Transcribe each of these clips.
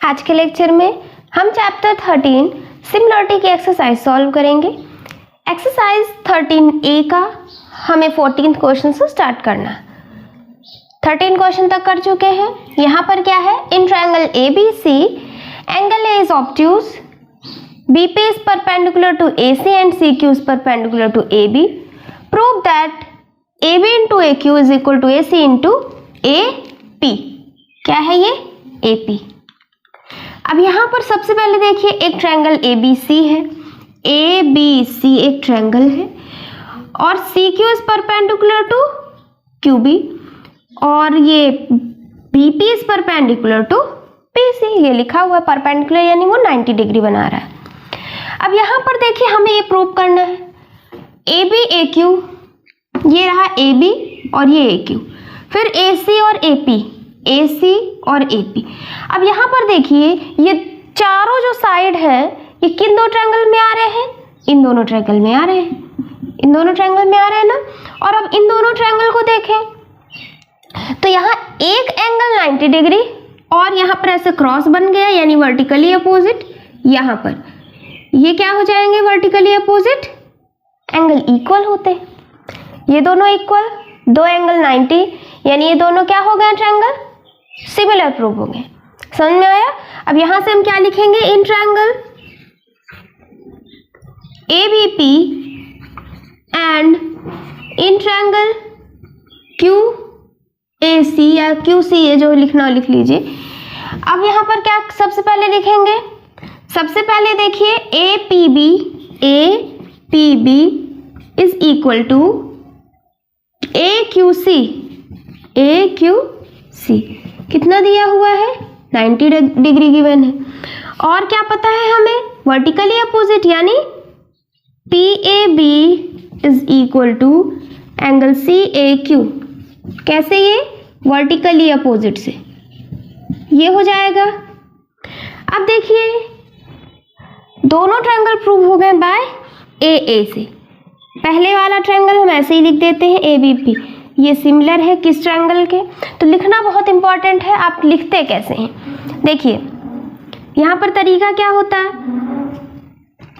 आज के लेक्चर में हम चैप्टर 13 सिमिलरिटी की एक्सरसाइज सॉल्व करेंगे। एक्सरसाइज 13A का हमें 14th क्वेश्चन से स्टार्ट करना है। 13 क्वेश्चन तक कर चुके हैं। यहाँ पर क्या है, in triangle ABC angle A is obtuse, BP is perpendicular to AC and CQ is perpendicular to AB. Prove that AB into AQ is equal to AC into AP. क्या है ये? AP। अब यहाँ पर सबसे पहले देखिए एक ट्रायंगल ABC है, ABC एक ट्रायंगल है और CQ is perpendicular to QB और ये BP is perpendicular to PC। ये लिखा हुआ है परपेंडिकुलर यानी वो 90 डिग्री बना रहा है। अब यहाँ पर देखिए हमें ये प्रूव करना है AB AQ, ये रहा AB और ये AQ, फिर AC और AP, AC और AP। अब यहाँ पर देखिए ये चारों जो साइड है ये किन दो ट्रायंगल में आ रहे हैं? इन दोनों ट्रायंगल में आ रहे हैं, इन दोनों ट्रायंगल में आ रहे हैं ना। और अब इन दोनों ट्रायंगल को देखें तो यहाँ एक एंगल 90 डिग्री और यहाँ पर ऐसे क्रॉस बन गया यानी वर्टिकली अपोजिट। यहाँ पर ये क्या हो जाएंगे? वर्टिकली अपोजिट एंगल इक्वल होते हैं, ये दोनों इक्वल, दो एंगल 90 यानी ये दोनों क्या हो गए? ट्रायंगल सिमिलर प्रूव हो गए। समझ में आया? अब यहां से हम क्या लिखेंगे? In triangle ABP and in triangle QAC या QC, ये जो लिखना लिख लीजिए। अब यहां पर क्या सबसे पहले लिखेंगे? सबसे पहले देखिए APB is equal to AQC। कितना दिया हुआ है? 90 डिग्री गिवन है। और क्या पता है हमें? वर्टिकली अपोजिट यानी PAB is equal to angle CAQ। कैसे? ये वर्टिकली अपोजिट से ये हो जाएगा। अब देखिए दोनों ट्रायंगल प्रूव हो गए बाय AA से। पहले वाला ट्रायंगल हम ऐसे ही लिख देते हैं ABP, ये सिमिलर है किस ट्रायंगल के? तो लिखना बहुत इंपॉर्टेंट है, आप लिखते कैसे हैं। देखिए यहाँ पर तरीका क्या होता है,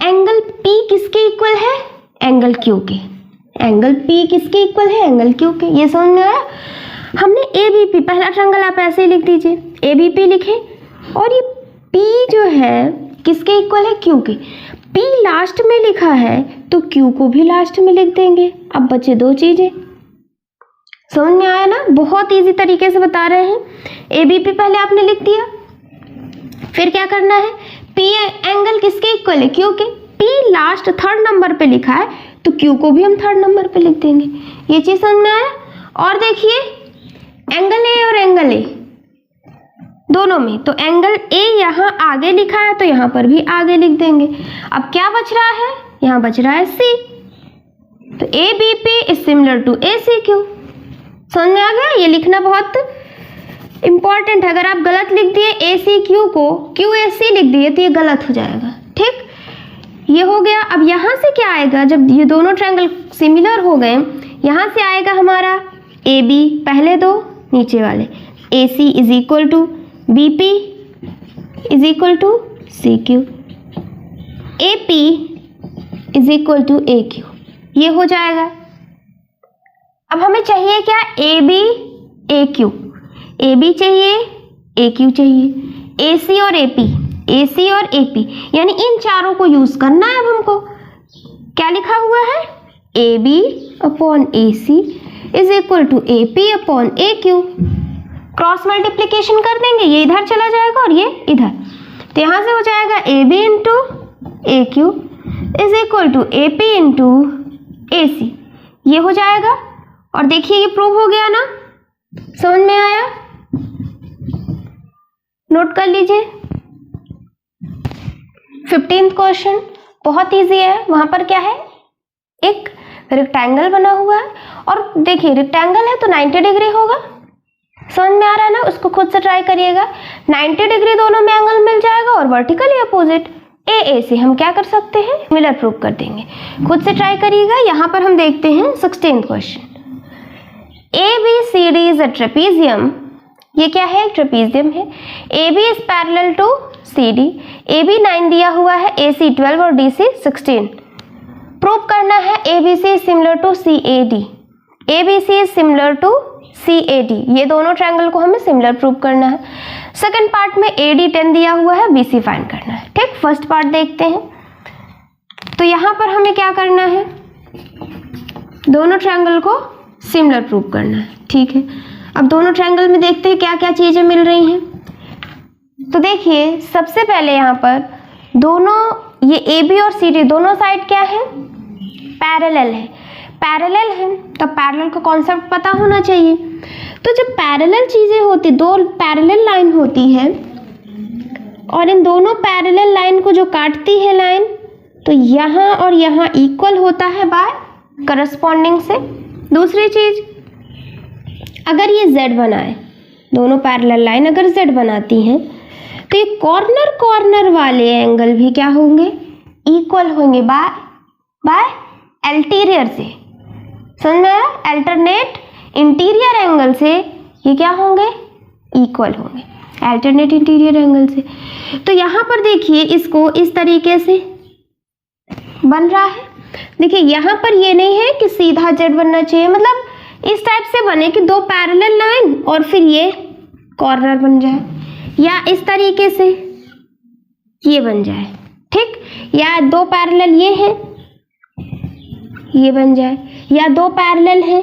एंगल P किसके इक्वल है? एंगल Q के। एंगल P किसके इक्वल है? एंगल Q के। ये समझ में आया? हमने ABP, पहला ट्रायंगल आप ऐसे ही लिख दीजिए, ABP लिखे और ये P जो है किसके इक्वल है? Q के। P लास्ट में लिखा है तो Q को भी लास्ट में लिख देंगे। अब बचे दो चीजें। समझ में आया ना? बहुत इजी तरीके से बता रहे हैं। ABP पहले आपने लिख दिया, फिर क्या करना है? P एंगल किसके इक्वल है? Q के। P लास्ट थर्ड नंबर पे लिखा है तो Q को भी हम थर्ड नंबर पे लिख देंगे। ये चीज समझ में आया? और देखिए एंगल A और एंगल A दोनों में, तो एंगल A यहाँ आगे लिखा है तो यहाँ पर भी आगे लिख देंगे। अब क्या बच रहा है? यहाँ बच रहा है C, तो ABP is similar to ACQ। समझ में आ गया? ये लिखना बहुत इंपॉर्टेंट है। अगर आप गलत लिख दिए ACQ को QAC लिख दिए तो ये गलत हो जाएगा। ठीक, ये हो गया। अब यहाँ से क्या आएगा? जब ये दोनों ट्रायंगल सिमिलर हो गए, यहाँ से आएगा हमारा AB, पहले दो नीचे वाले, AC is equal to BP is equal to CQ, AP is equal to AQ। ये हो जाएगा। अब हमें चाहिए क्या? AB AQ, AB चाहिए, AQ चाहिए, AC और AP, AC और AP, यानी इन चारों को यूज करना है। अब हमको क्या लिखा हुआ है? AB upon AC is equal to AP upon AQ। Cross multiplication कर देंगे, ये इधर चला जाएगा और ये इधर, तो यहां से हो जाएगा AB into AQ is equal to AP into AC। ये हो जाएगा। और देखिए ये प्रूव हो गया ना? समझ में आया? नोट कर लीजिए। 15th क्वेश्चन बहुत इजी है। वहां पर क्या है? एक रेक्टेंगल बना हुआ है और देखिए रेक्टेंगल है तो 90 डिग्री होगा। समझ में आ रहा है ना? उसको खुद से ट्राई करिएगा। 90 डिग्री दोनों में एंगल मिल जाएगा और वर्टिकली अपोजिट AA से हम क्या कर सकते हैं? सिमिलर प्रूव कर देंगे। खुद से ट्राई करिएगा। यहाँ पर हम देखते हैं 16th question. ABCD is a trapezium ये क्या है, एक ट्रेपीजियम है। AB is parallel to CD, AB 9 दिया हुआ है, AC 12 और DC 16। प्रूव करना है ABC is similar to CAD, ABC is similar to CAD, ये दोनों ट्रायंगल को हमें सिमिलर प्रूव करना है। सेकंड पार्ट में AD 10 दिया हुआ है, BC फाइंड करना है। ठीक, फर्स्ट पार्ट देखते हैं। तो यहाँ पर हमें क्या करना है, दोनों ट्रायंगल को सिमिलर प्रूव करना है। ठीक है, अब दोनों ट्रायंगल में देखते हैं क्या क्या चीजें मिल रही हैं। तो देखिए सबसे पहले यहाँ पर दोनों ये AB और CD दोनों साइड क्या है, पैरेलल है। पैरेलल है तो पैरेलल का कॉन्सेप्ट पता होना चाहिए। तो जब पैरेलल चीजें होती, दो पैरेलल लाइन होती है और इन दोनों पैरेलल लाइन को जो काटती है लाइन, तो यहाँ और यहाँ इक्वल होता है बाय करस्पॉन्डिंग से। दूसरी चीज, अगर ये Z बनाए, दोनों पैरेलल लाइन अगर Z बनाती हैं तो ये कॉर्नर कॉर्नर वाले एंगल भी क्या होंगे, इक्वल होंगे बाय अल्टीरियर से। समझ में आया, अल्टरनेट इंटीरियर एंगल से ये क्या होंगे, इक्वल होंगे अल्टरनेट इंटीरियर एंगल से। तो यहाँ पर देखिए इसको इस तरीके से बन रहा है। देखिए यहाँ पर ये नहीं है कि सीधा Z बनना चाहिए, मतलब इस टाइप से बने कि दो पैरेलल लाइन और फिर ये कॉर्नर बन जाए, या इस तरीके से ये बन जाए। ठीक, या दो पैरेलल ये है, ये बन जाए, या दो पैरेलल है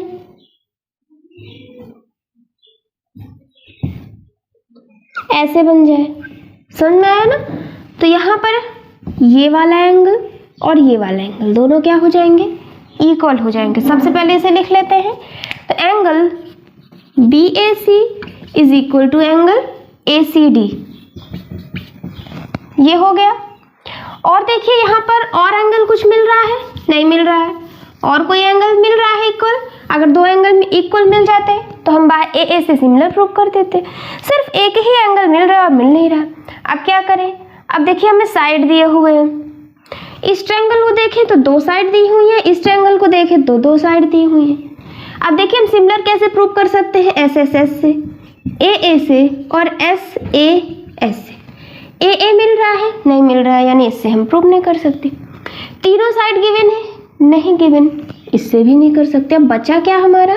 ऐसे बन जाए। समझ में आया ना। तो यहाँ पर ये वाला एंगल और ये वाला एंगल दोनों क्या हो जाएंगे, इक्वल हो जाएंगे। सबसे पहले इसे लिख लेते हैं। तो angle BAC is equal to angle ACD, ये हो गया। और देखिए यहाँ पर और एंगल कुछ मिल रहा है, नहीं मिल रहा है। और कोई एंगल मिल रहा है इक्वल, अगर दो एंगल इक्वल मिल जाते तो हम बाय AA से सिमिलर प्रूव कर देते। सिर्फ एक ही एंगल मिल रहा है और मिल नहीं रहा। अब क्या करें, अब देखिए हमें साइड दिए हुए हैं। इस ट्रायंगल को देखें तो दो साइड दी हुई है, इस ट्रायंगल को देखें तो दो साइड दी हुई है। अब देखिए हम सिमिलर कैसे प्रूव कर सकते हैं, SSS से, AA से और SAS से। AA मिल रहा है, नहीं मिल रहा है, यानी इससे हम प्रूव नहीं कर सकते। तीनों साइड गिवन है, नहीं गिवन, इससे भी नहीं कर सकते। अब बचा क्या हमारा,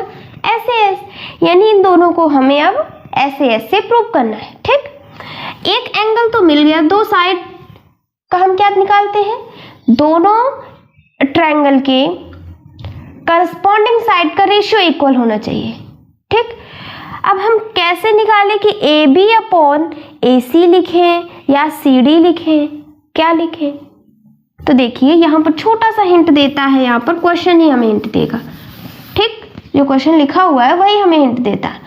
SAS, यानी इन दोनों को हमें अब SAS से प्रूव करना है। ठीक, एक एंगल तो मिल गया, दो साइड का हम क्या निकालते हैं, दोनों ट्रायंगल के करस्पॉन्डिंग साइड का रेशियो इक्वल होना चाहिए। ठीक, अब हम कैसे निकालें कि AB अपॉन AC लिखें या CD लिखें, क्या लिखें। तो देखिए यहाँ पर छोटा सा हिंट देता है, यहाँ पर क्वेश्चन ही हमें हिंट देगा। ठीक, जो क्वेश्चन लिखा हुआ है वही हमें हिंट देता है।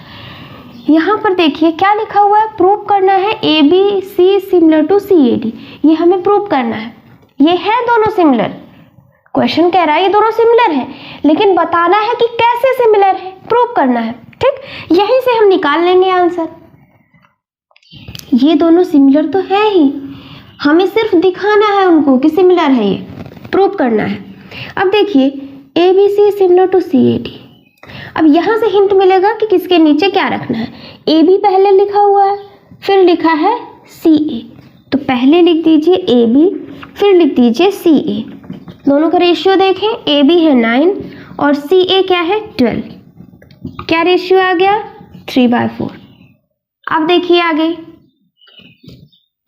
यहाँ पर देखिए क्या लिखा हुआ है, प्रूव करना है ABC सिमिलर टू CAD, ये हमें प्रूव करना है। ये है दोनों सिमिलर, क्वेश्चन कह रहा है ये दोनों सिमिलर हैं, लेकिन बताना है कि कैसे सिमिलर है, प्रूव करना है। ठीक, यहीं से हम निकाल लेंगे आंसर। ये दोनों सिमिलर तो है ही, हमें सिर्फ दिखाना है उनको कि सिमिलर है, ये प्रूव करना है। अब देखिए ABC सिमिलर टू CAD, अब यहाँ से हिंट मिलेगा कि किसके नीचे क्या रखना है। AB पहले लिखा हुआ है, फिर लिखा है CA, तो पहले लिख दीजिए AB, फिर लिख दीजिए CA। दोनों का रेशियो देखें, AB है 9 और CA क्या है 12, क्या रेशियो आ गया 3/4। अब देखिए आगे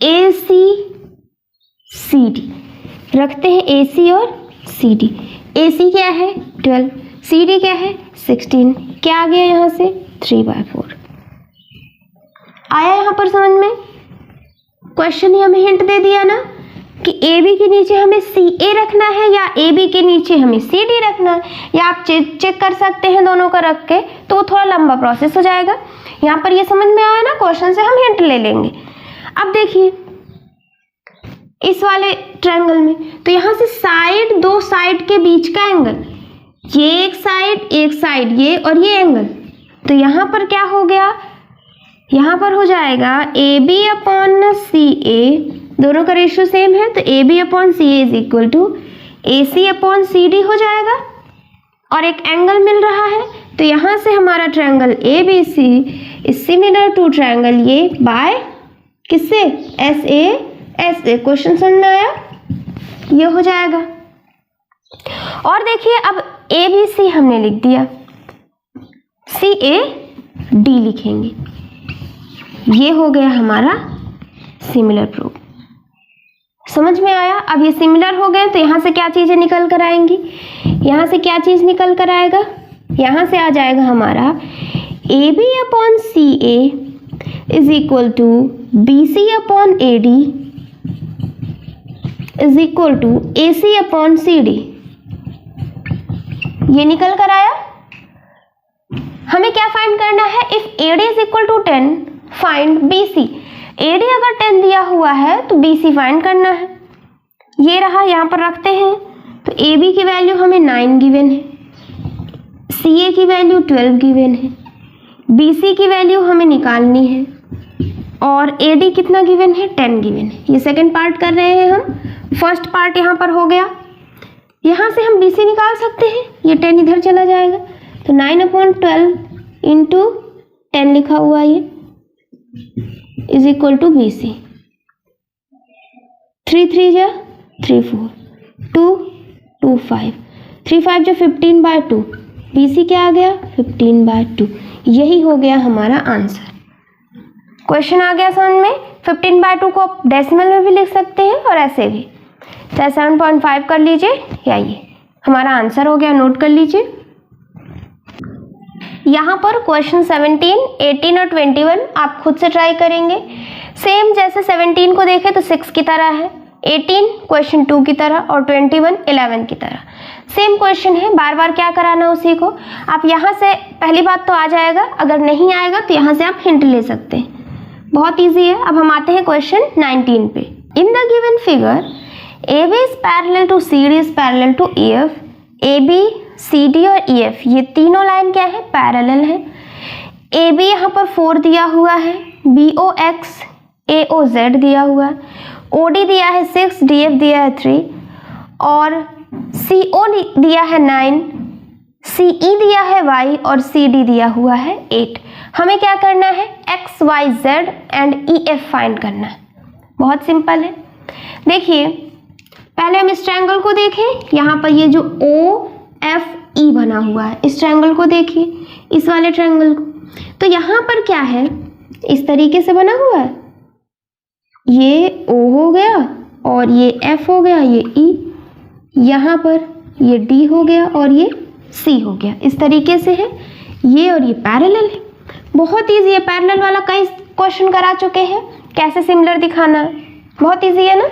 AC CD, रखते हैं AC और CD। AC क्या है 12, CD क्या है 16, क्या आ गया यहाँ से 3/4। आया यहाँ पर समझ में, क्वेश्चन ही हमें हिंट दे दिया ना कि AB के नीचे हमें CA रखना है या AB के नीचे हमें CD रखना है, या आप चेक कर सकते हैं दोनों का रख के, तो वो थोड़ा लंबा प्रोसेस हो जाएगा। यहाँ पर ये समझ में आया ना, क्वेश्चन से हम हिंट ले लेंगे। अब देखिए इस वाले ट्रायंगल में, तो यहाँ से साइड, दो साइड के बीच का एंगल, ये एक साइड ये और ये एंगल, तो यहाँ पर क्या हो गया, यहाँ पर हो जाएगा AB अपॉन CA, दोनों का रेशियो सेम है, तो AB upon CA is equal to AC upon CD हो जाएगा। और एक एंगल मिल रहा है तो यहाँ से हमारा triangle ABC is similar to triangle ये बाय किससे, SA। क्वेश्चन समझ में आया, ये हो जाएगा। और देखिए अब ABC हमने लिख दिया, CAD लिखेंगे, ये हो गया हमारा सिमिलर प्रूफ। समझ में आया। अब ये सिमिलर हो गए तो यहाँ से क्या चीजें निकल कर आएंगी, यहाँ से क्या चीज निकल कर आएगा, यहाँ से आ जाएगा हमारा AB upon CA is equal to BC upon AD is equal to AC upon CD। ये निकल कर आया। हमें क्या फाइंड करना है, if AD is equal to 10 find BC। AD अगर 10 दिया हुआ है तो BC फाइंड करना है। ये रहा, यहाँ पर रखते हैं। तो AB की वैल्यू हमें 9 गिवन है, CA की वैल्यू 12 गिवन है, BC की वैल्यू हमें निकालनी है, और AD कितना गिवन है, 10 गिवन है। ये सेकंड पार्ट कर रहे हैं हम, फर्स्ट पार्ट यहाँ पर हो गया। यहाँ से हम BC निकाल सकते हैं, ये 10 इधर चला जाएगा, तो 9/12 इंटू 10 लिखा हुआ ये इज इक्वल टू BC। 3 3 जा 3 4 2 2 5 3 5 जो 15/2, BC क्या आ गया 15/2। यही हो गया हमारा आंसर। क्वेश्चन आ गया समझ में। 15/2 को आप डेसिमल में भी लिख सकते हैं और ऐसे भी, चाहे 7.5 कर लीजिए, या ये हमारा आंसर हो गया, नोट कर लीजिए। यहाँ पर क्वेश्चन 17, 18 और 21 आप खुद से ट्राई करेंगे। सेम जैसे 17 को देखें तो 6 की तरह है, 18 क्वेश्चन 2 की तरह और 21 11 की तरह सेम क्वेश्चन है। बार बार क्या कराना उसी को। आप यहाँ से पहली बात तो आ जाएगा, अगर नहीं आएगा तो यहाँ से आप हिंट ले सकते हैं, बहुत इजी है। अब हम आते हैं क्वेश्चन 19 पे। In the given figure AB is parallel to CD is parallel to EF। AB, CD और EF ये तीनों लाइन क्या है, पैरेलल है। AB यहाँ पर 4 दिया हुआ है, BOX AOZ दिया हुआ है, OD दिया है 6, DF दिया है 3 और CO दिया है 9, CE दिया है Y और CD दिया हुआ है 8। हमें क्या करना है, X, Y, Z and EF find करना है। बहुत सिंपल है। देखिए पहले हम इस ट्रायंगल को देखें, यहाँ पर ये जो OFE बना हुआ है, इस ट्रायंगल को देखिए, इस वाले ट्रायंगल को। तो यहाँ पर क्या है, इस तरीके से बना हुआ है, ये O हो गया और ये F हो गया, ये E, यहाँ पर ये D हो गया और ये C हो गया। इस तरीके से है ये, और ये पैरेलल है। बहुत इजी है, पैरेलल वाला कई क्वेश्चन करा चुके हैं, कैसे सिमिलर दिखाना है, बहुत इजी है ना।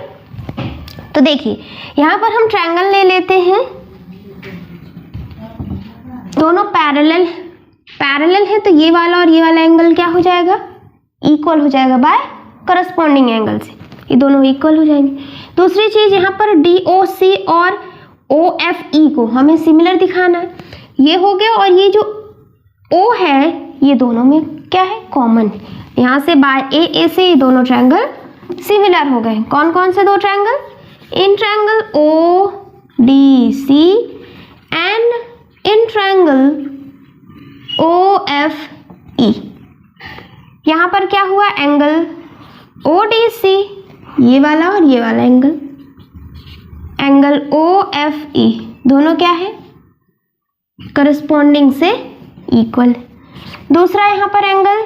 तो देखिए यहाँ पर हम ट्रायंगल ले लेते हैं, दोनों पैरेलल है, तो ये वाला और ये वाला एंगल क्या हो जाएगा, इक्वल हो जाएगा बाय करस्पॉन्डिंग एंगल से, ये दोनों इक्वल हो जाएंगे। दूसरी चीज यहाँ पर DOC और OFE को हमें सिमिलर दिखाना है, ये हो गया। और ये जो O है ये दोनों में क्या है, कॉमन। यहाँ से बाय AA से ये दोनों ट्रायंगल सिमिलर हो गए। कौन कौन से दो triangle, in triangle ODC and in triangle OFE। यहाँ पर क्या हुआ, एंगल ODC ये वाला और ये वाला एंगल, एंगल OFE दोनों क्या है, करस्पॉन्डिंग से इक्वल। दूसरा यहाँ पर angle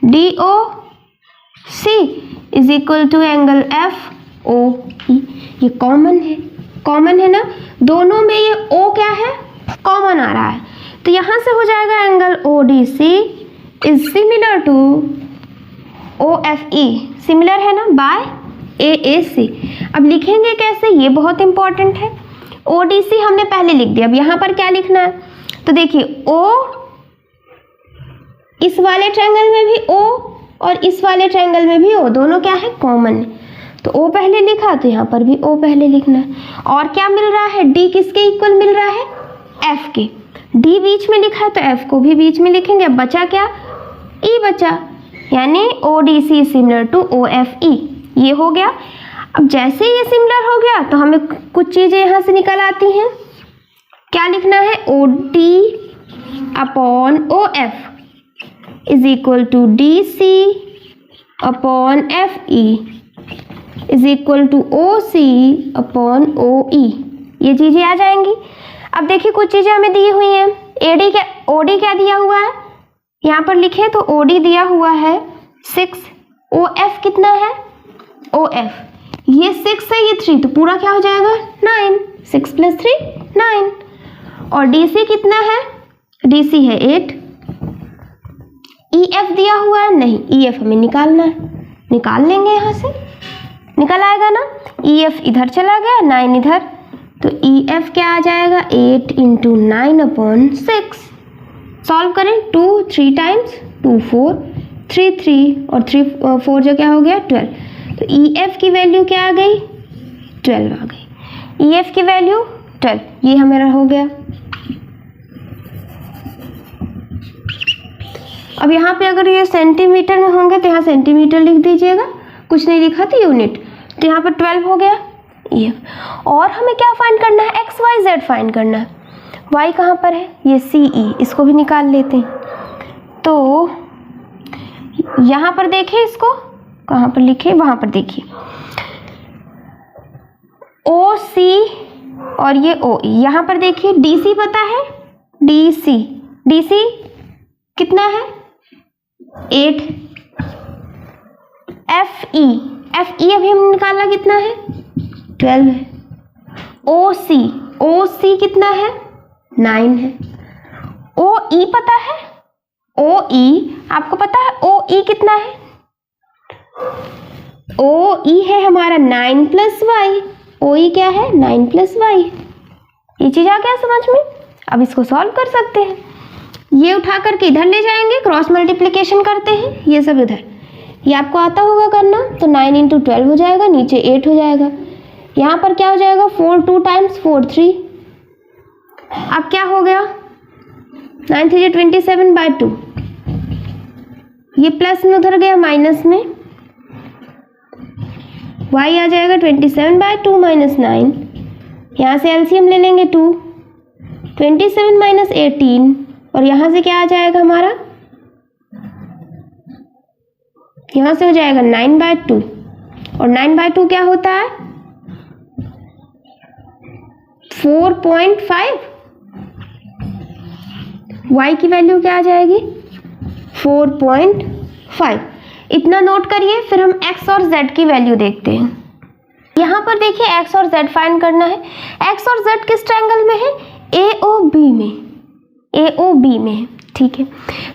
DOC is equal to angle FOE, ये कॉमन है ना, दोनों में ये O क्या है, कॉमन आ रहा है। तो यहाँ से हो जाएगा angle ODC is similar to OFE, similar है ना बाय AAC। अब लिखेंगे कैसे, ये बहुत इंपॉर्टेंट है। ODC हमने पहले लिख दिया, अब यहाँ पर क्या लिखना है, तो देखिए O इस वाले ट्रायंगल में भी O और इस वाले ट्रायंगल में भी O, दोनों क्या है, कॉमन है। तो O पहले लिखा तो यहाँ पर भी O पहले लिखना है। और क्या मिल रहा है, D किसके इक्वल मिल रहा है, F के। D बीच में लिखा है तो F को भी बीच में लिखेंगे। अब बचा क्या, E बचा, यानी ODC सिमिलर टू OFE, ये हो गया। अब जैसे ये सिमिलर हो गया तो हमें कुछ चीजें यहाँ से निकल आती हैं। क्या लिखना है, OD upon O F is equal to D C upon F E is equal to O C upon O E. ये चीज़ें आ जाएंगी। अब देखिए कुछ चीज़ें हमें दी हुई हैं। एडी क्या, ओडी क्या दिया हुआ है, यहाँ पर लिखे तो ओडी दिया हुआ है 6, ओ एफ कितना है, ओ एफ ये 6 है, ये 3, तो पूरा क्या हो जाएगा 9, 6 + 3 9। और डी सी कितना है, डी सी है 8। ई एफ दिया हुआ है, नहीं ई एफ हमें निकालना है, निकाल लेंगे, यहाँ से निकल आएगा ना। ई एफ इधर चला गया, 9 इधर, तो ई एफ क्या आ जाएगा 8 × 9/6। सॉल्व करें, 2 3 टाइम्स 2 4 3 3 और 3 4 जो क्या हो गया 12। तो ई एफ की वैल्यू क्या आ गई 12 आ गई। ई एफ की वैल्यू 12, ये हमारा हो गया। अब यहाँ पे अगर ये सेंटीमीटर में होंगे तो यहाँ सेंटीमीटर लिख दीजिएगा, कुछ नहीं लिखा तो यूनिट, तो यहाँ पर 12 हो गया ई एफ। और हमें क्या फाइंड करना है, एक्स वाई जेड फाइंड करना है। वाई कहाँ पर है, ये सी ई, इसको भी निकाल लेते हैं। तो यहाँ पर देखिए, इसको कहाँ पर लिखे, वहाँ पर देखिए, ओ सी और ये ओ ई। यहाँ पर देखिए डी सी पता है, डी सी कितना है 8। एफ ई अभी हम निकाला कितना है 12 है। ओ सी कितना है 9 है। ओ ई पता है, ओ ई आपको पता है ओ ई कितना है, ओ ई है हमारा 9 + y। ओ ई क्या है 9 + y। ये चीज आ गया समझ में। अब इसको सॉल्व कर सकते हैं, ये उठा करके इधर ले जाएंगे, क्रॉस मल्टीप्लिकेशन करते हैं, ये सब इधर, ये आपको आता होगा करना। तो 9 × 12 हो जाएगा, नीचे 8 हो जाएगा। यहाँ पर क्या हो जाएगा 4 2 टाइम्स 4 3। अब क्या हो गया 9 3 27/2, ये प्लस में उधर गया माइनस में, y आ जाएगा 27/2 - 9। यहाँ से एलसीएम ले लेंगे 2, 27 - 18, और यहाँ से क्या आ जाएगा हमारा, यहाँ से हो जाएगा 9/2, और 9/2 क्या होता है 4.5। y की वैल्यू क्या आ जाएगी 4.5। इतना नोट करिए, फिर हम x और z की वैल्यू देखते हैं। यहाँ पर देखिए x और z फाइंड करना है। x और z किस ट्रायंगल में है, AOB में, AOB में है, ठीक है।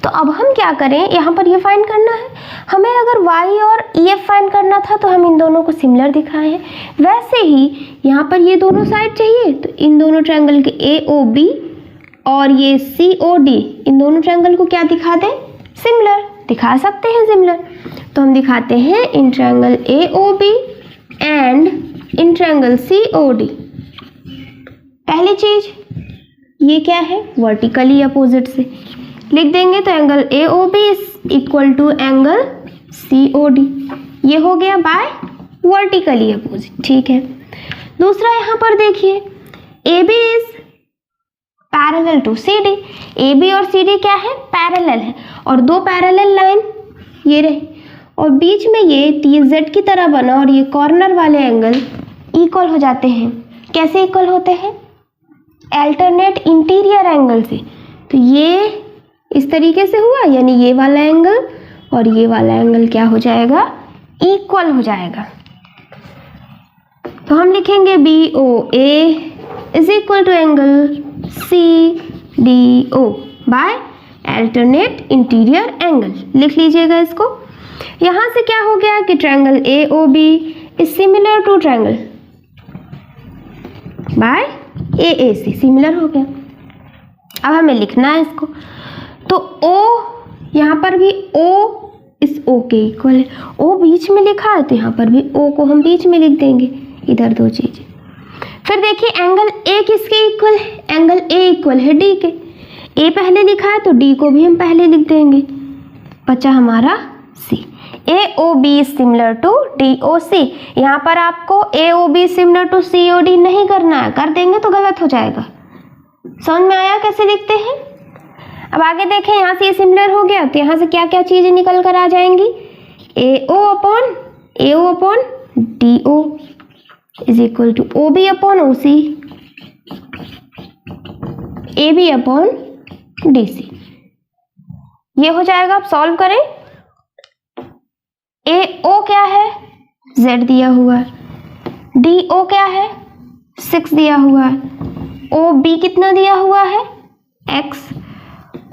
तो अब हम क्या करें, यहाँ पर ये फाइंड करना है हमें। अगर y और EF फाइंड करना था तो हम इन दोनों को सिमिलर दिखाए हैं, वैसे ही यहाँ पर ये दोनों साइड चाहिए, तो इन दोनों ट्रायंगल के AOB और ये COD, इन दोनों ट्रायंगल को क्या दिखा दें, सिमिलर दिखा सकते हैं, सिमिलर। तो हम दिखाते हैं in triangle AOB and in triangle COD। पहली चीज ये क्या है, वर्टिकली अपोजिट से लिख देंगे, तो angle AOB is equal to angle COD, ये हो गया बाय वर्टिकली अपोजिट, ठीक है। दूसरा यहाँ पर देखिए AB is parallel to CD, AB और CD क्या है, पैरेलल है, और दो पैरेलल लाइन ये रहे, और बीच में ये TZ की तरह बना, और ये कॉर्नर वाले एंगल इक्वल हो जाते हैं। कैसे इक्वल होते हैं, अल्टरनेट इंटीरियर एंगल से। तो ये इस तरीके से हुआ, यानी ये वाला एंगल और ये वाला एंगल क्या हो जाएगा, इक्वल हो जाएगा। तो हम लिखेंगे BOA is equal to angle CDO by alternate interior angle, लिख लीजिएगा इसको। यहाँ से क्या हो गया कि triangle AOB is similar to triangle by AAC, similar हो गया। अब हमें लिखना है इसको, तो O यहाँ पर भी O इस O के इक्वल है, O बीच में लिखा है तो यहाँ पर भी O को हम बीच में लिख देंगे, इधर दो चीजें। फिर देखिए एंगल A किसके इक्वल है, एंगल A इक्वल है D के। A पहले लिखा है तो D को भी हम पहले लिख देंगे, बचा हमारा C। AOB similar to DOC। यहाँ पर आपको AOB सिमिलर टू COD नहीं करना है, कर देंगे तो गलत हो जाएगा। समझ में आया कैसे लिखते हैं। अब आगे देखें, यहाँ से ये सिमिलर हो गया तो यहाँ से क्या क्या चीजें निकल कर आ जाएंगी, AO upon DO is equal to OB upon OC, AB upon DC। ये हो जाएगा। अब सॉल्व करें। AO क्या है, Z दिया हुआ है, DO क्या है, 6 दिया हुआ है, OB कितना दिया हुआ है, X,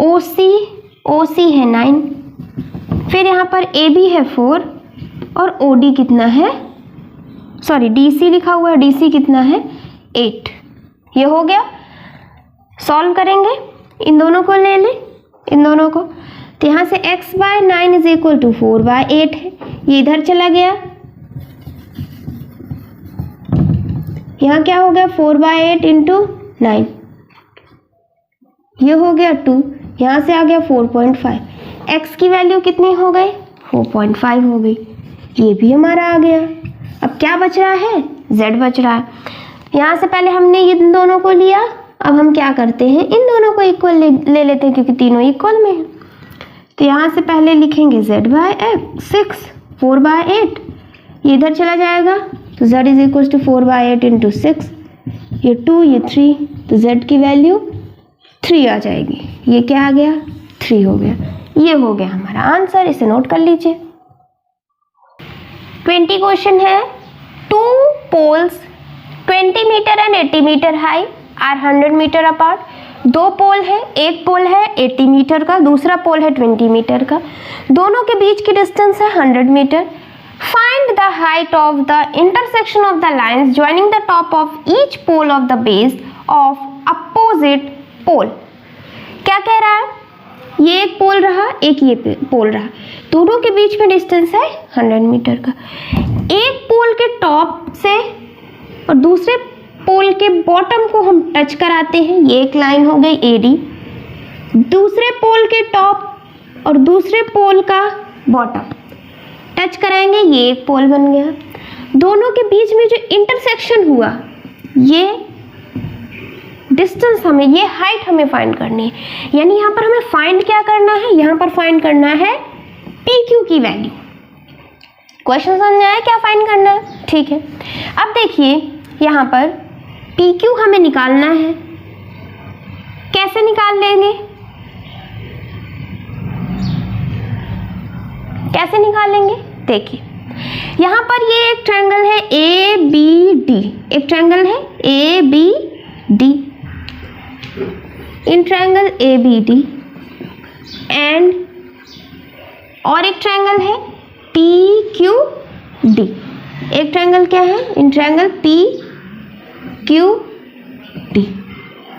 OC है 9, फिर यहाँ पर AB है 4 और OD कितना है, सॉरी DC लिखा हुआ है, DC कितना है 8। ये हो गया। सॉल्व करेंगे, इन दोनों को ले लें, इन दोनों को, तो यहाँ से x/9 इज इक्वल टू 4/8 है, ये इधर चला गया, यहाँ क्या हो गया 4/8 इंटू 9, ये हो गया 2, यहाँ से आ गया 4.5, x की वैल्यू कितनी हो गई 4.5 हो गई, ये भी हमारा आ गया। अब क्या बच रहा है, z बच रहा है। यहाँ से पहले हमने इन दोनों को लिया, अब हम क्या करते हैं, इन दोनों को इक्वल ले लेते हैं क्योंकि तीनों इक्वल में है। तो यहाँ से पहले लिखेंगे z/6 4/8, ये इधर चला जाएगा तो z is equal to 4/8 into 6, ये 2 ये 3, तो z की वैल्यू 3 आ जाएगी। ये क्या आ गया 3 हो गया। ये हो गया हमारा आंसर, इसे नोट कर लीजिए। 20 क्वेश्चन है, 2 poles 20 metre and 80 metre high are 100 metre apart. 2 pole है, एक पोल है 80 मीटर का, दूसरा पोल है 20 मीटर का, दोनों के बीच की डिस्टेंस है 100 metre. Find the height of the intersection of the lines joining the top of each pole of the base of opposite pole. क्या कह रहा है, ये एक पोल रहा, एक ये पोल रहा, दोनों के बीच में डिस्टेंस है 100 मीटर का। एक पोल के टॉप से और दूसरे पोल के बॉटम को हम टच कराते हैं, ये एक लाइन हो गई AD। दूसरे पोल के टॉप और दूसरे पोल का बॉटम टच कराएंगे, ये एक पोल बन गया। दोनों के बीच में जो इंटरसेक्शन हुआ, ये डिस्टेंस हमें, ये हाइट हमें फाइंड करनी है। यानी यहाँ पर हमें फाइंड क्या करना है, यहाँ पर फाइंड करना है PQ की वैल्यू। क्वेश्चन समझ में आया क्या फाइंड करना है, ठीक है। अब देखिए यहाँ पर PQ हमें निकालना है, कैसे निकाल लेंगे, कैसे निकालेंगे, देखिए यहाँ पर ये एक ट्रायंगल है ABD, एक ट्रायंगल है ABD, in triangle ABD and और एक ट्रायंगल है PQD। एक ट्रायंगल क्या है, इन ट्रायंगल PQD,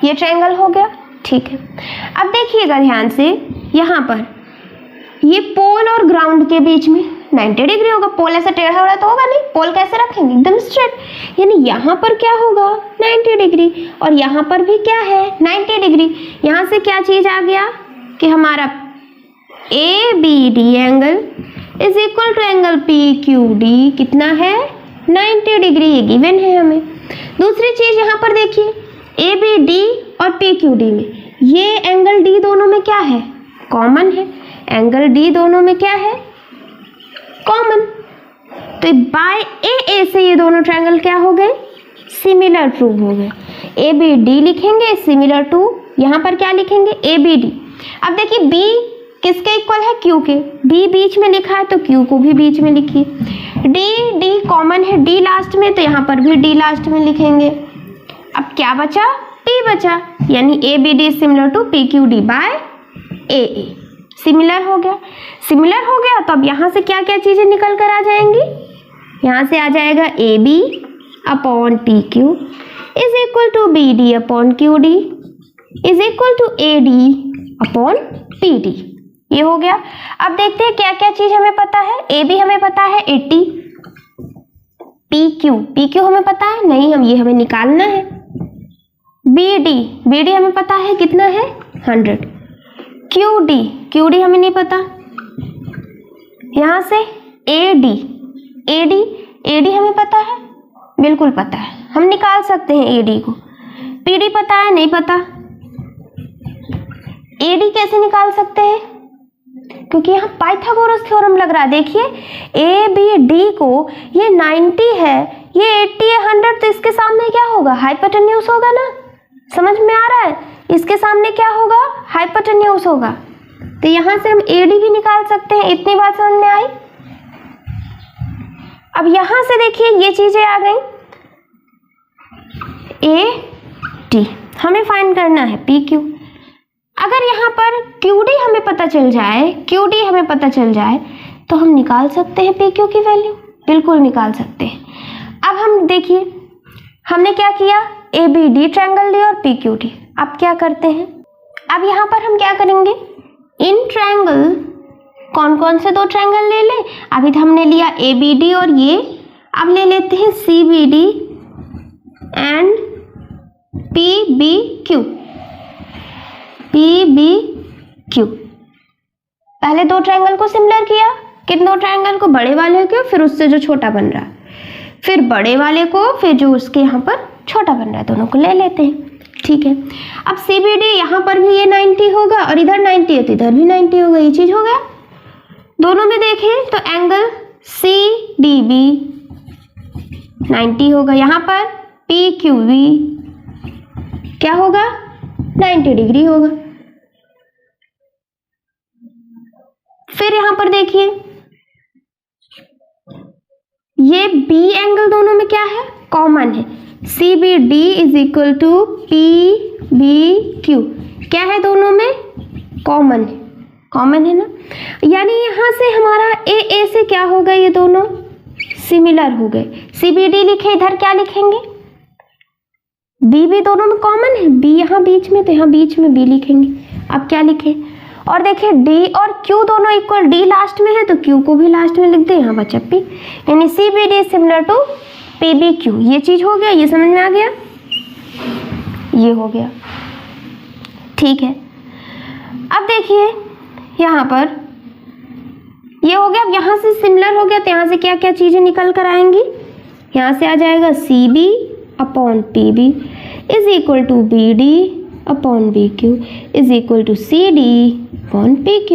ये ट्रायंगल हो गया, ठीक है। अब देखिएगा ध्यान से, यहाँ पर ये पोल और ग्राउंड के बीच में 90 डिग्री होगा। पोल ऐसा टेढ़ा हो रहा तो होगा नहीं, पोल कैसे रखेंगे, एकदम स्ट्रेट। यानी यहाँ पर क्या होगा 90 डिग्री और यहाँ पर भी क्या है 90 डिग्री। यहाँ से क्या चीज आ गया कि हमारा ABD angle is equal to angle PQD कितना है 90 डिग्री, ये गिवन है हमें। दूसरी चीज यहाँ पर देखिए ABD और PQD में ये एंगल D दोनों में क्या है, कॉमन है। एंगल D दोनों में क्या है, कॉमन। तो बाय AA से ये दोनों ट्रायंगल क्या हो गए, सिमिलर प्रूव हो गए। ABD लिखेंगे सिमिलर टू, यहाँ पर क्या लिखेंगे ABD। अब देखिए B किसके इक्वल है, Q के। B बीच में लिखा है तो Q को भी बीच में लिखिए। D कॉमन है, D लास्ट में, तो यहाँ पर भी D लास्ट में लिखेंगे। अब क्या बचा, P बचा, यानी ABD similar to PQD by AA। सिमिलर हो गया, सिमिलर हो गया तो अब यहाँ से क्या क्या चीजें निकल कर आ जाएंगी, यहाँ से आ जाएगा AB upon PQ is equal to BD upon QD is equal to AD upon PD। ये हो गया। अब देखते हैं क्या क्या चीज हमें पता है। AB हमें पता है 80, PQ हमें पता है नहीं, हम ये हमें निकालना है। BD हमें पता है कितना है 100। QD हमें नहीं पता। यहाँ से AD हमें पता है, बिल्कुल पता है, हम निकाल सकते हैं AD को। PD पता है नहीं पता, AD कैसे निकाल सकते हैं, क्योंकि यहाँ पाइथागोरस थ्योरम लग रहा है। देखिए ABD को ये 90 है, ये 80 है, 100, तो इसके सामने क्या होगा, हाइपोटेन्यूज होगा ना। समझ में आ रहा है, इसके सामने क्या होगा, हाइपोटेन्यूज होगा। तो यहाँ से हम AD भी निकाल सकते हैं। इतनी बात समझ में आई। अब यहाँ से देखिए ये चीजें आ गई, AD हमें फाइंड करना है PQ। अगर यहाँ पर QD हमें पता चल जाए, तो हम निकाल सकते हैं PQ की वैल्यू, बिल्कुल निकाल सकते हैं। अब हम देखिए हमने क्या किया, ABD ट्रायंगल लिया और PQD। अब क्या करते हैं, अब यहाँ पर हम क्या करेंगे, इन ट्रायंगल कौन कौन से 2 ट्रायंगल ले लें। अभी तो हमने लिया ABD और ये, अब ले लेते हैं CBD एंड PBQ। पहले 2 ट्रायंगल को सिमिलर किया, किन 2 ट्रायंगल को, बड़े वाले को, फिर उससे जो छोटा बन रहा है, फिर बड़े वाले को, फिर जो उसके यहाँ पर छोटा बन रहा है, दोनों को ले लेते हैं। ठीक है, अब CBD यहाँ पर भी ये 90 होगा और इधर 90 है तो इधर भी 90 होगा, ये चीज हो गया। दोनों में देखें तो एंगल CDB 90 होगा, यहाँ पर PQV क्या होगा, 90 डिग्री होगा। फिर यहां पर देखिए ये B एंगल दोनों में क्या है, कॉमन है। CBD is equal to PBQ, क्या है, दोनों में कॉमन है ना। यानी यहां से हमारा AA से क्या होगा, ये दोनों सिमिलर हो गए। CBD लिखे, इधर क्या लिखेंगे, B भी दोनों में कॉमन है, B यहाँ बीच में, तो यहाँ बीच में B लिखेंगे। अब क्या लिखें, और देखिए D और Q दोनों इक्वल, D लास्ट में है तो Q को भी लास्ट में लिख दे, यहाँ बचा P, यानी CBD सिमिलर टू PBQ। ये चीज हो गया, ये समझ में आ गया, ये हो गया। ठीक है, अब देखिए यहाँ पर ये हो गया। अब यहाँ से सिमिलर हो गया तो यहाँ से क्या क्या चीजें निकल कर आएंगी, यहाँ से आ जाएगा CB upon PB is equal to BD upon BQ is equal to CD upon PQ।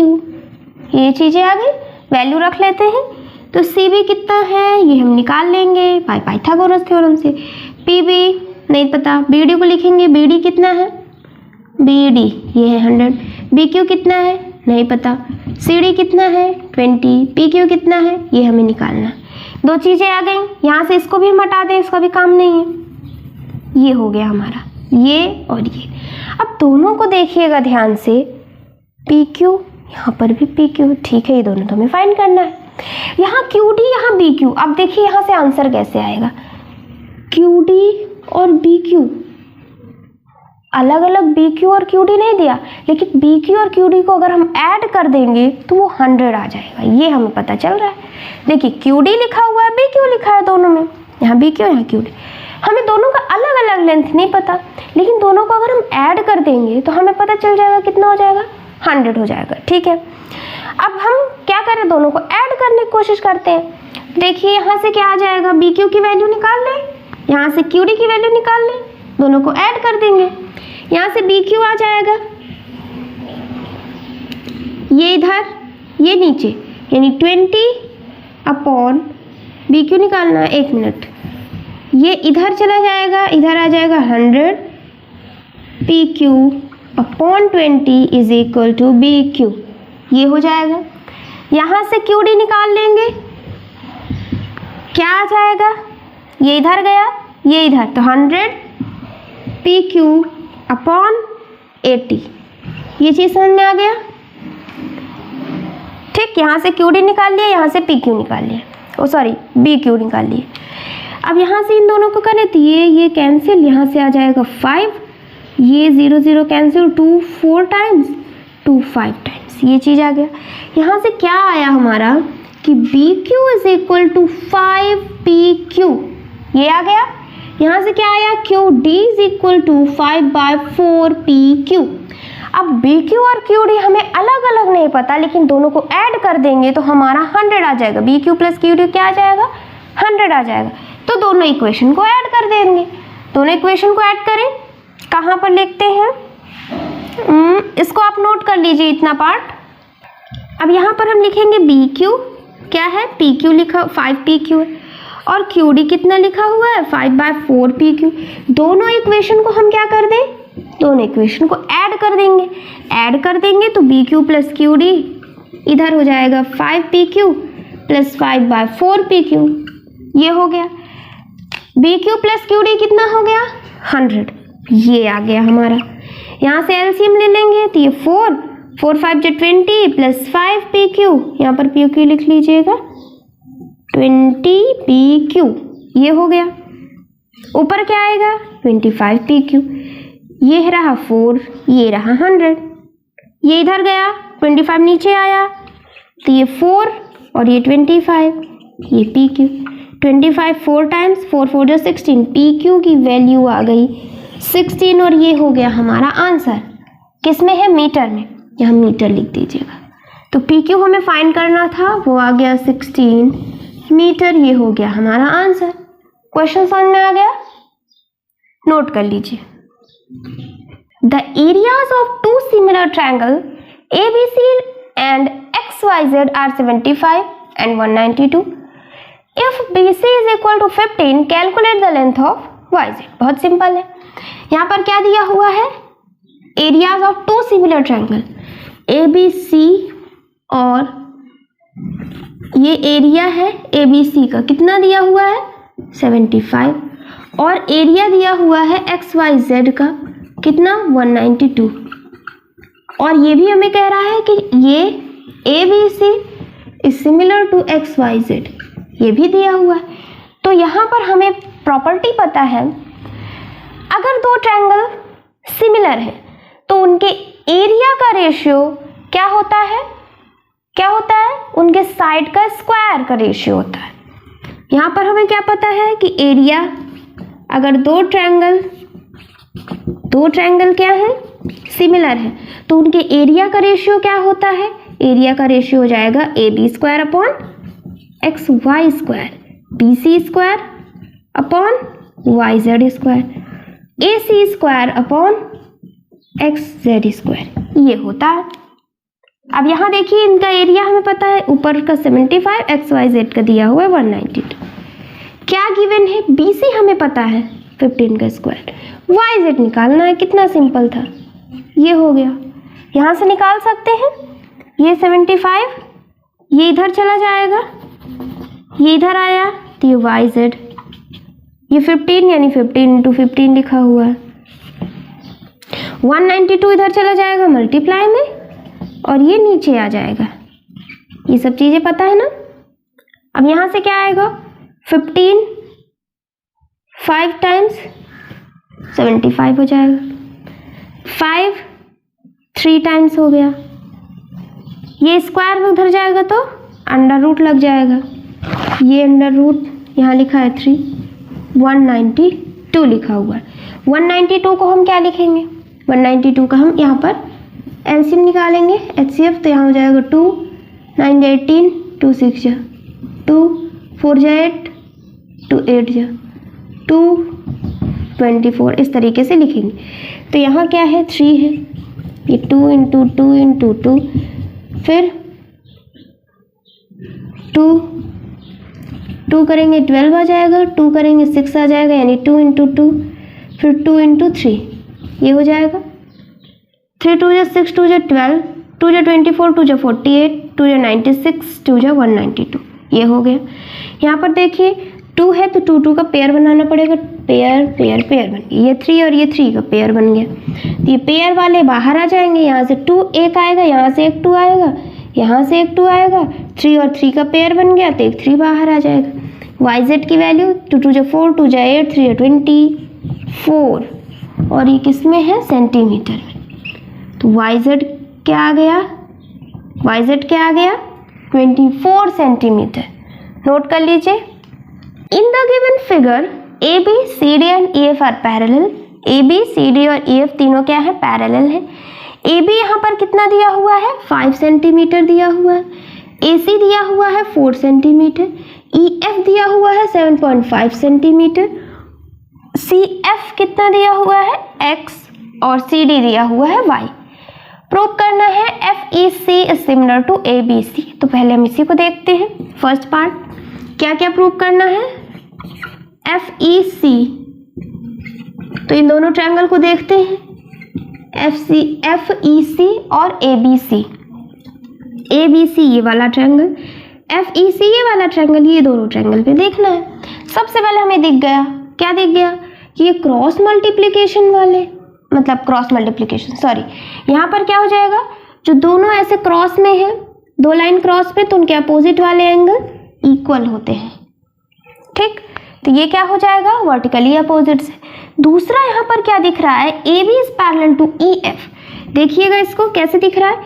ये चीजें आ गई, वैल्यू रख लेते हैं। तो CB कितना है ये हम निकाल लेंगे पाइथागोरस थ्योरम से। PB नहीं पता, BD को लिखेंगे, BD कितना है, BD ये है 100, BQ कितना है नहीं पता, CD कितना है 20, PQ कितना है ये हमें निकालना है। 2 चीजें आ गई, यहाँ से इसको भी हम हटा दें, इसका भी काम नहीं है। ये हो गया हमारा, ये और ये। अब दोनों को देखिएगा ध्यान से, PQ यहाँ पर भी PQ, ठीक है, ये दोनों तो हमें फाइंड करना है। यहाँ QD यहाँ BQ। अब देखिए यहाँ से आंसर कैसे आएगा, QD और BQ अलग अलग, BQ और QD नहीं दिया, लेकिन BQ और QD को अगर हम ऐड कर देंगे तो वो 100 आ जाएगा, ये हमें पता चल रहा है। देखिए QD लिखा हुआ है, BQ लिखा है दोनों में, यहाँ BQ यहाँ QD। हमें दोनों का अलग अलग लेंथ नहीं पता, लेकिन दोनों को अगर हम ऐड कर देंगे तो हमें पता चल जाएगा कितना हो जाएगा, 100 हो जाएगा। ठीक है, अब हम क्या करें, दोनों को ऐड करने की कोशिश करते हैं। देखिए यहाँ से क्या आ जाएगा, BQ की वैल्यू निकाल लें, यहाँ से QD की वैल्यू निकाल लें, दोनों को ऐड कर देंगे। यहाँ से BQ आ जाएगा, ये इधर ये नीचे, यानी 20 अपॉन BQ निकालना है, 1 मिनट, ये इधर चला जाएगा, इधर आ जाएगा 100, PQ upon 20 is equal to BQ, ये हो जाएगा। यहाँ से QD निकाल लेंगे, क्या आ जाएगा, ये इधर गया, ये इधर, तो 100 PQ अपॉन 80, ये चीज़ समझ में आ गया। ठीक, यहाँ से QD निकाल लिया, यहाँ से PQ निकाल लिया, ओ सॉरी BQ निकाल लिए। अब यहाँ से इन दोनों को करें तो ये कैंसिल, यहाँ से आ जाएगा 5, ये 0 0 कैंसिल, 2 4 टाइम्स, 2 5 टाइम्स, ये चीज़ आ गया। यहाँ से क्या आया हमारा कि BQ is equal to 5PQ, ये आ गया। यहाँ से क्या आया, QD is equal to 5/4PQ। अब BQ और QD हमें अलग अलग नहीं पता, लेकिन दोनों को ऐड कर देंगे तो हमारा 100 आ जाएगा। BQ प्लस QD क्या आ जाएगा, 100 आ जाएगा। तो दोनों इक्वेशन को ऐड कर देंगे। दोनों इक्वेशन को ऐड करें, कहाँ पर लिखते हैं, इसको आप नोट कर लीजिए इतना पार्ट। अब यहाँ पर हम लिखेंगे बी क्यू, क्या है पी क्यू लिखा 5 पी क्यू है, और क्यू डी कितना लिखा हुआ है 5/4 पी क्यू। दोनों इक्वेशन को हम क्या कर दें, दोनों इक्वेशन को ऐड कर देंगे। ऐड कर देंगे तो B Q plus Q D इधर हो जाएगा 5 P Q plus 5/4 P Q, ये हो गया। B Q plus Q D कितना हो गया 100, ये आ गया हमारा। यहाँ से एलसीएम ले लेंगे तो ये 4 5 जो 20 प्लस 5 पी क्यू, यहाँ पर पी क्यू लिख लीजिएगा 20 पी क्यू, ये हो गया। ऊपर क्या आएगा 25 पी क्यू, ये रहा 4, ये रहा 100, ये इधर गया 25 नीचे आया तो ये 4 और ये 25, ये पी क्यू। 25 4 टाइम्स 4 4 जो 16, पी क्यू की वैल्यू आ गई 16 और ये हो गया हमारा आंसर। किसमें है मीटर में, यहाँ मीटर लिख दीजिएगा। तो पी क्यू हमें फाइंड करना था, वो आ गया 16 मीटर, ये हो गया हमारा आंसर। क्वेश्चन समझ में आ गया, नोट कर लीजिए। The areas of two similar triangle ABC and XYZ are 75 and 192. If BC is equal to 15, calculate the length of YZ. बहुत सिंपल है। यहाँ पर क्या दिया हुआ है, areas of two similar triangle ABC, और ये एरिया है ABC का, कितना दिया हुआ है 75, और एरिया दिया हुआ है XYZ का कितना 192, और ये भी हमें कह रहा है कि ये ABC is similar to XYZ, ये भी दिया हुआ है। तो यहाँ पर हमें प्रॉपर्टी पता है, अगर दो ट्रायंगल सिमिलर है तो उनके एरिया का रेशियो क्या होता है, क्या होता है, उनके साइड का स्क्वायर का रेशियो होता है। यहाँ पर हमें क्या पता है कि एरिया, अगर दो ट्रायंगल क्या है सिमिलर है तो उनके एरिया का रेशियो क्या होता है, एरिया का रेशियो हो जाएगा AB square upon XY square, BC square upon YZ square, AC square upon XZ square, ये होता है। अब यहाँ देखिए इनका एरिया हमें पता है, ऊपर का 75, XYZ का दिया हुआ है 192। क्या गिवन है, BC हमें पता है 15 का स्क्वायर, YZ निकालना है, कितना सिंपल था, ये हो गया। यहाँ से निकाल सकते हैं, ये 75 ये इधर चला जाएगा, ये इधर आया तो ये YZ, ये 15 यानी 15 × 15 लिखा हुआ है, 192 इधर चला जाएगा मल्टीप्लाई में, और ये नीचे आ जाएगा। ये सब चीज़ें पता है ना। अब यहाँ से क्या आएगा 15 5 टाइम्स 75 हो जाएगा, 5 3 टाइम्स हो गया, ये स्क्वायर में उधर जाएगा तो अंडर रूट लग जाएगा, ये अंडर रूट यहाँ लिखा है 3, 192 लिखा हुआ है। 192 को हम क्या लिखेंगे, 192 का हम यहाँ पर एलसीएम निकालेंगे HCF, तो यहाँ हो जाएगा 2 9 18 2 6 2 4 8 2 8 2 24, इस तरीके से लिखेंगे। तो यहाँ क्या है 3 है, ये 2 × 2 × 2, फिर 2 करेंगे 12 आ जाएगा, 2 करेंगे 6 आ जाएगा, यानी 2 × 2, फिर 2 × 3, ये हो जाएगा 3 2 6 2 12 2 24 2 48 2 96 2 192, ये हो गया। यहाँ पर देखिए 2 है तो 2 का पेयर बनाना पड़ेगा, पेयर पेयर पेयर बन गया, ये 3 और ये 3 का पेयर बन गया, तो ये पेयर वाले बाहर आ जाएंगे, यहाँ से 2 एक आएगा, यहाँ से एक 2 आएगा, यहाँ से एक 2 आएगा, 3 और 3 का पेयर बन गया तो एक 3 बाहर आ जाएगा। YZ की वैल्यू 2 2 4 2 8 3 24, और ये किस में है सेंटीमीटर में, तो YZ क्या आ गया, YZ क्या आ गया 24 सेंटीमीटर। नोट कर लीजिए। In the given figure AB, CD and EF are parallel, AB, CD और EF तीनों क्या है पैरेलल है। AB यहाँ पर कितना दिया हुआ है 5 सेंटीमीटर दिया हुआ है, AC दिया हुआ है 4 सेंटीमीटर, EF दिया हुआ है 7.5 सेंटीमीटर, CF कितना दिया हुआ है X, और CD दिया हुआ है Y। प्रूव करना है FEC is similar to ABC। तो पहले हम इसी को देखते हैं। फर्स्ट पार्ट क्या क्या प्रूव करना है, FEC, तो इन दोनों ट्रायंगल को देखते हैं, FEC और ABC ये वाला ट्रायंगल, FEC ये वाला ट्रायंगल, ये दोनों ट्रायंगल पे देखना है। सबसे पहले हमें दिख गया, क्या दिख गया कि ये क्रॉस मल्टीप्लिकेशन वाले, मतलब क्रॉस मल्टीप्लिकेशन सॉरी, यहाँ पर क्या हो जाएगा, जो दोनों ऐसे क्रॉस में है, दो लाइन क्रॉस पे, तो उनके अपोजिट वाले एंगल इक्वल होते हैं। ठीक, तो ये क्या हो जाएगा, वर्टिकली अपोजिट से। दूसरा यहाँ पर क्या दिख रहा है, AB is parallel to EF। देखिएगा इसको कैसे दिख रहा है,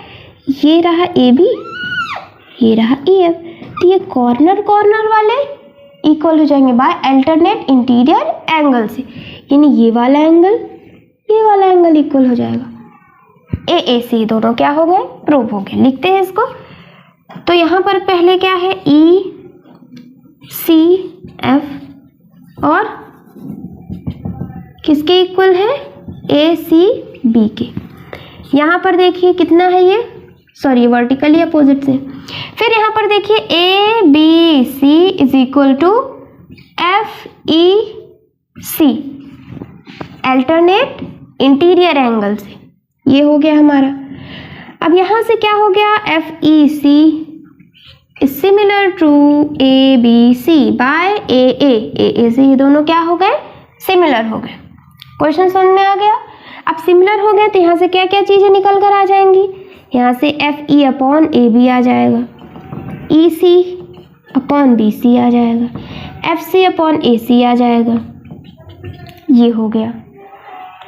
ये रहा AB, ये रहा EF, तो ये कॉर्नर कॉर्नर वाले इक्वल हो जाएंगे बाय अल्टरनेट इंटीरियर एंगल से, यानी ये वाला एंगल इक्वल हो जाएगा। AAC दोनों क्या हो गए, प्रूव हो गए। लिखते हैं इसको। तो यहाँ पर पहले क्या है, ECF और किसके इक्वल है, ACB के। यहाँ पर देखिए कितना है ये, सॉरी वर्टिकली अपोजिट से। फिर यहाँ पर देखिए ABC is equal to FEC alternate interior angle से, ये हो गया हमारा। अब यहाँ से क्या हो गया, FEC is similar to ABC by AAC, ये दोनों क्या हो गए, सिमिलर हो गए। क्वेश्चन समझ में आ गया। अब सिमिलर हो गए तो यहाँ से क्या क्या चीजें निकल कर आ जाएंगी, यहाँ से FE अपॉन AB आ जाएगा, EC अपॉन BC आ जाएगा, FC अपॉन AC आ जाएगा, ये हो गया।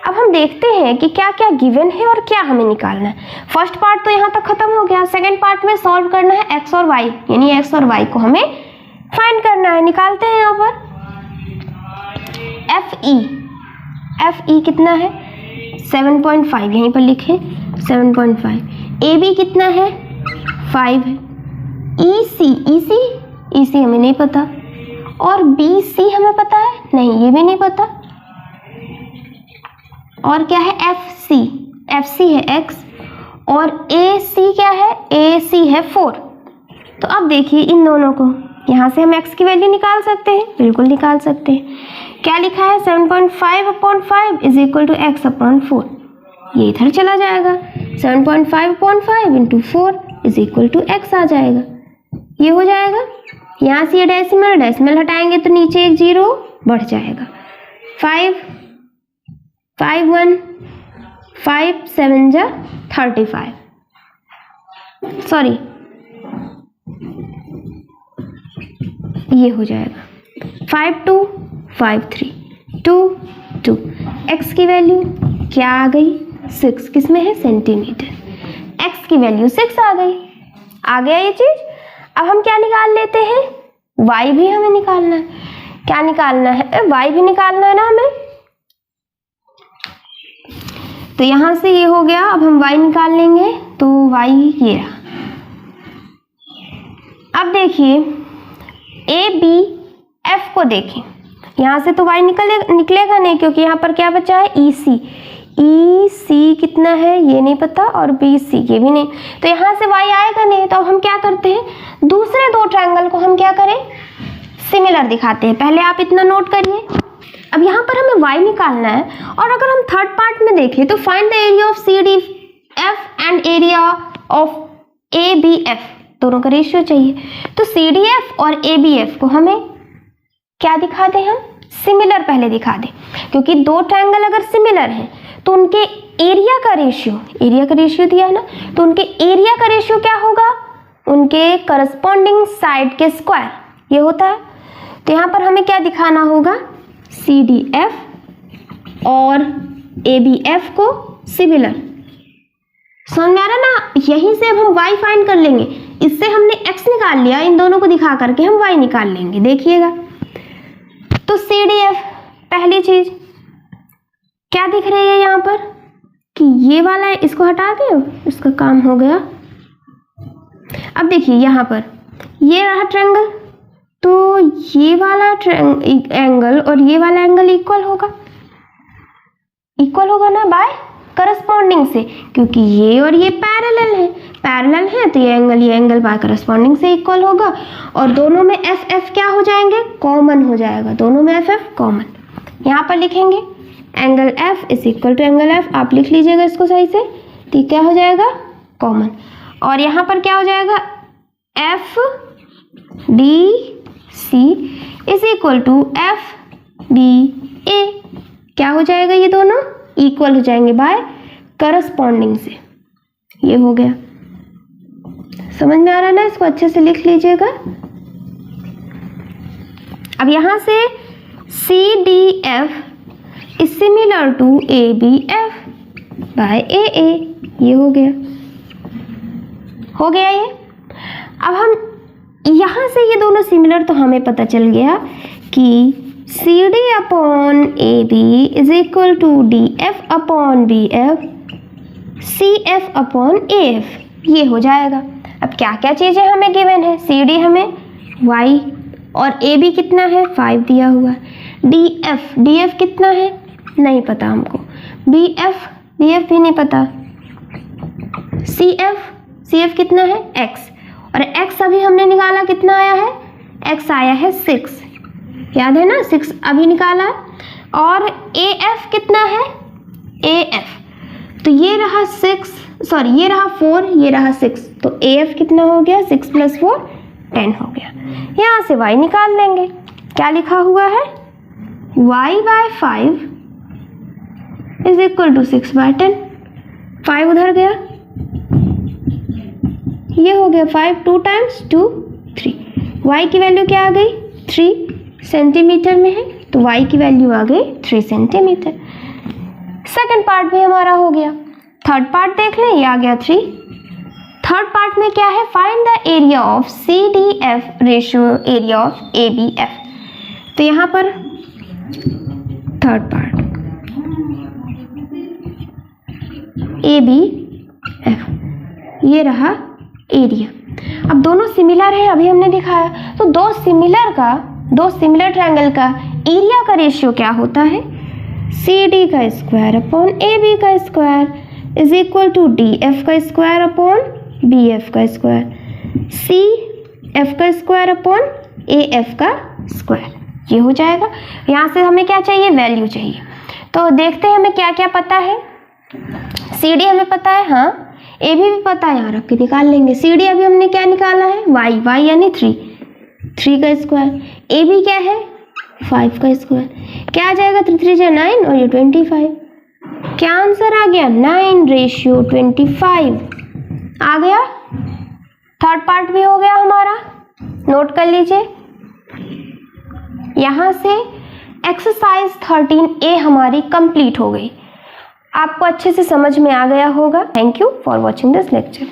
अब हम देखते हैं कि क्या क्या गिवन है और क्या हमें निकालना है। फर्स्ट पार्ट तो यहाँ तक खत्म हो गया। सेकंड पार्ट में सॉल्व करना है x और y, यानी x और y को हमें फाइंड करना है। निकालते हैं यहाँ पर FE कितना है, 7.5, यहीं पर लिखे 7.5। AB कितना है, 5 है। EC हमें नहीं पता, और BC हमें पता है नहीं, ये भी नहीं पता। और क्या है, FC है x, और AC क्या है, AC है 4। तो अब देखिए इन दोनों को, यहाँ से हम x की वैल्यू निकाल सकते हैं, बिल्कुल निकाल सकते हैं। क्या लिखा है, 7.5 upon 5 is equal to x upon 4, ये इधर चला जाएगा। 7.5 upon 5 into 4 is equal to x आ जाएगा, ये हो जाएगा। यहाँ से ये डेसिमल हटाएंगे तो नीचे एक 0 बढ़ जाएगा। 5 1 5 7 जा 35, सॉरी ये हो जाएगा 5 2 5 3 2 2। x की वैल्यू क्या आ गई, 6, किसमें है, सेंटीमीटर। x की वैल्यू 6 आ गई। आ गया ये चीज। अब हम क्या निकाल लेते हैं, y भी हमें निकालना है। क्या निकालना है, y भी निकालना है ना हमें। तो यहां से ये हो गया। अब हम y निकाल लेंगे, तो y ये रहा। अब देखिए ABF को देखें, यहाँ से तो y निकलेगा नहीं, क्योंकि यहाँ पर क्या बचा है, EC कितना है ये नहीं पता, और BC ये भी नहीं, तो यहाँ से y आएगा नहीं। तो अब हम क्या करते हैं, दूसरे दो ट्रायंगल को हम क्या करें, सिमिलर दिखाते हैं। पहले आप इतना नोट करिए। अब यहाँ पर हमें y निकालना है, और अगर हम थर्ड पार्ट में देखें तो find the area of CDF and area of ABF, दोनों का रेशियो चाहिए। तो CDF और ABF को हमें क्या दिखा दें, हम सिमिलर पहले दिखा दें, क्योंकि दो ट्रायंगल अगर सिमिलर हैं तो उनके एरिया का रेशियो दिया है ना, तो उनके एरिया का रेशियो क्या होगा, उनके करस्पॉन्डिंग साइड के स्क्वायर, ये होता है। तो यहाँ पर हमें क्या दिखाना होगा, CDF और ABF को सिमिलर। समझ में आ रहा ना, यहीं से अब हम y फाइंड कर लेंगे। इससे हमने x निकाल लिया, इन दोनों को दिखा करके हम y निकाल लेंगे। देखिएगा, तो CDF पहली चीज क्या दिख रही है यहाँ पर कि ये वाला है, इसको हटा दे, इसका काम हो गया। अब देखिए यहाँ पर ये रहा ट्रायंगल, तो ये वाला एंगल और ये वाला एंगल इक्वल होगा ना बाय करस्पॉन्डिंग करस्पॉन्डिंग से, क्योंकि ये और ये पैरेलल है तो ये एंगल बाय करस्पॉन्डिंग से इक्वल होगा, और दोनों में एफ एफ क्या हो जाएंगे, कॉमन हो जाएगा, दोनों में एफ एफ कॉमन। यहाँ पर लिखेंगे angle F is equal to angle F, आप लिख लीजिएगा इसको सही से, तो क्या हो जाएगा कॉमन, और यहाँ पर क्या हो जाएगा F D C is equal to F B A, क्या हो जाएगा, ये दोनों इक्वल हो जाएंगे बाय करस्पॉन्डिंग से। ये हो गया, समझ में आ रहा है ना, इसको अच्छे से लिख लीजिएगा। अब यहां से C D F is similar to A B F by A A, ये हो गया ये। अब हम यहां से ये दोनों सिमिलर, तो हमें पता चल गया कि C D upon A B is equal to D F upon B F, C F upon A F, ये हो जाएगा। अब क्या क्या चीज़ें हमें गिवन है, सी डी हमें y और ए बी कितना है 5 दिया हुआ है, डी एफ कितना है नहीं पता हमको, बी एफ भी नहीं पता, सी एफ कितना है x, और x अभी हमने निकाला कितना आया है, x आया है 6, याद है ना 6 अभी निकाला है, और ए एफ कितना है ए एफ, तो ये रहा 6 ये रहा 4 ये रहा 6, तो ए एफ कितना हो गया 6 + 4 10 हो गया। यहाँ से y निकाल लेंगे, क्या लिखा हुआ है y/5 इज इक्वल टू 6/10, 5 उधर गया, ये हो गया 5, 2 × 2 3, y की वैल्यू क्या आ गई 3 सेंटीमीटर में है, तो y की वैल्यू आ गई 3 सेंटीमीटर। सेकंड पार्ट भी हमारा हो गया, थर्ड पार्ट देख लें, ये आ गया 3। थर्ड पार्ट में क्या है, find the area of C D F ratio area of A B F, तो यहाँ पर third part A B F, ये रहा एरिया। अब दोनों सिमिलर है, अभी हमने दिखाया, तो दो सिमिलर ट्रायंगल का एरिया का रेशियो क्या होता है, सी डी का स्क्वायर अपॉन ए बी का square is equal to D F का स्क्वायर अपॉन बी एफ का स्क्वायर, सी एफ का स्क्वायर अपॉन ए एफ का स्क्वायर, ये हो जाएगा। यहाँ से हमें क्या चाहिए, वैल्यू चाहिए, तो देखते हैं हमें क्या क्या पता है। सी डी हमें पता है, हाँ ए भी पता है, यहाँ रख के निकाल लेंगे। सी डी अभी हमने क्या निकाला है, y यानी 3 का स्क्वायर, ए बी क्या है 5 का स्क्वायर, क्या आ जाएगा 3 3 × 9 और ये 25, क्या आंसर आ गया 9:25 आ गया। थर्ड पार्ट भी हो गया हमारा, नोट कर लीजिए। यहाँ से एक्सरसाइज 13A हमारी कंप्लीट हो गई, आपको अच्छे से समझ में आ गया होगा। Thank you for watching this lecture.